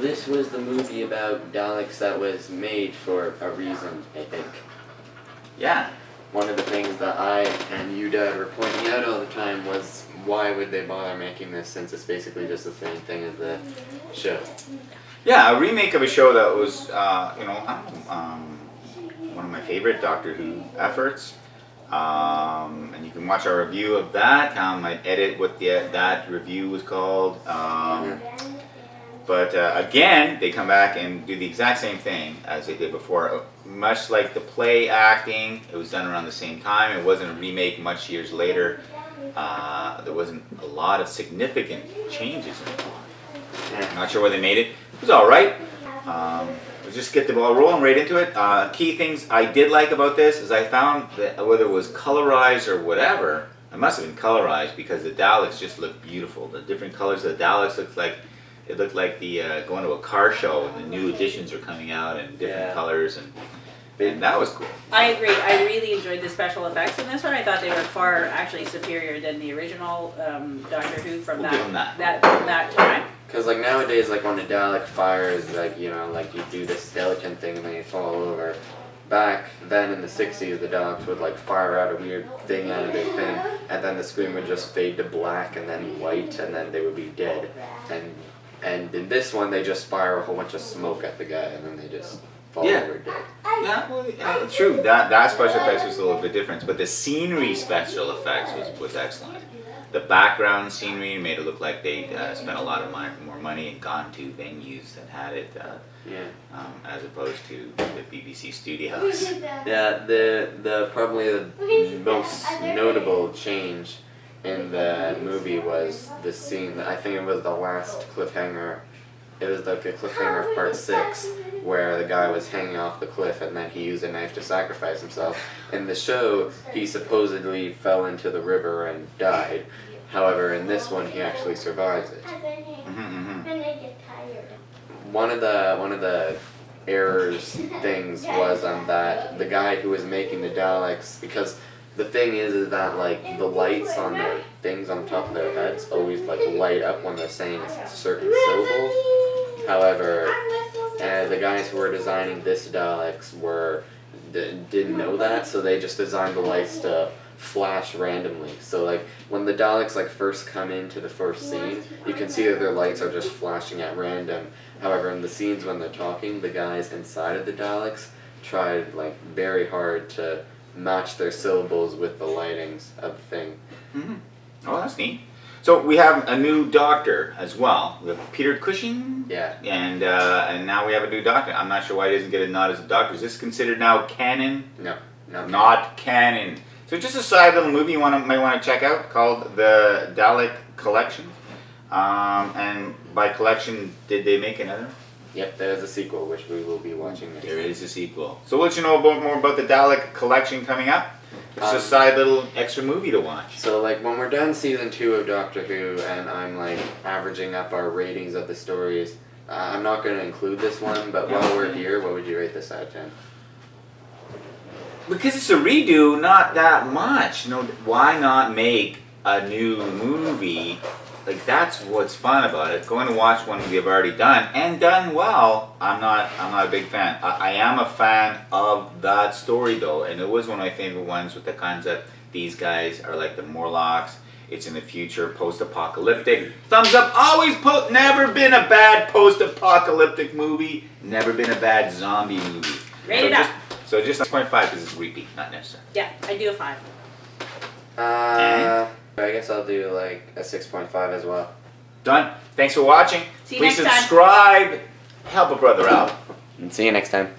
this was the movie about Daleks that was made for a reason, I think. Yeah. One of the things that I and you, Dad, were pointing out all the time was why would they bother making this since it's basically just the same thing as the show. Yeah, a remake of a show that was, one of my favorite Doctor Who efforts. And you can watch our review of that. I might edit what that review was called. But again, they come back and do the exact same thing as they did before. Much like the play acting, it was done around the same time. It wasn't a remake much years later. There wasn't a lot of significant changes in the plot. I'm not sure where they made it. It was all right. We'll just get the ball rolling right into it. Key things I did like about this is I found that whether it was colorized or whatever, it must have been colorized because the Daleks just looked beautiful. The different colors of the Daleks looked like the going to a car show and the new editions are coming out in different colors and that was cool. I agree. I really enjoyed the special effects in this one. I thought they were far actually superior than the original Doctor Who from that time. Because like nowadays, like when a Dalek fires, like you do this skeleton thing and then you fall over. Back then in the 60s, the Daleks would like fire out a weird thing out of their thing, and then the screen would just fade to black and then white, and then they would be dead. And in this one, they just fire a whole bunch of smoke at the guy, and then they just fall over dead. Yeah, well, true. That special effects was a little bit different, but the scenery special effects was excellent. The background scenery made it look like they spent a lot of more money and gone to venues that had it, as opposed to the BBC studios. Yeah, the probably the most notable change in the movie was the scene. I think it was the last cliffhanger. It was like a cliffhanger of part 6, where the guy was hanging off the cliff and then he used a knife to sacrifice himself. In the show, he supposedly fell into the river and died. However, in this one, he actually survives it. One of the errors things was that the guy who was making the Daleks, because the thing is that like the lights on the things on top of their heads always like light up when they're saying a certain syllable. However, the guys who were designing this Daleks didn't know that, so they just designed the lights to flash randomly. So like when the Daleks like first come into the first scene, you can see that their lights are just flashing at random. However, in the scenes when they're talking, the guys inside of the Daleks tried like very hard to match their syllables with the lightings of the thing. Mm-hmm. Oh, that's neat. So we have a new Doctor as well. We have Peter Cushing. Yeah. And now we have a new Doctor. I'm not sure why he doesn't get a nod as a Doctor. Is this considered now canon? No. Not canon. So just a side little movie you might want to check out called The Dalek Collection. And by collection, did they make another? Yep, there's a sequel, which we will be watching next. There is a sequel. So we'll let you know more about the Dalek Collection coming up. It's a side little extra movie to watch. So like when we're done season 2 of Doctor Who and I'm like averaging up our ratings of the stories, I'm not going to include this one, but while we're here, what would you rate this out of 10? Because it's a redo, not that much. Why not make a new movie? Like that's what's fun about it. Going to watch one we have already done and done well. I'm not a big fan. I am a fan of that story though, and it was one of my favorite ones with the concept. These guys are like the Morlocks. It's in the future, post-apocalyptic. Thumbs up. Always never been a bad post-apocalyptic movie. Never been a bad zombie movie. Rate it up. So just 6.5 because it's repeat, not necessary. Yeah, I do a 5. I guess I'll do like a 6.5 as well. Done. Thanks for watching. See you Please next time. subscribe. Help a brother out. And see you next time.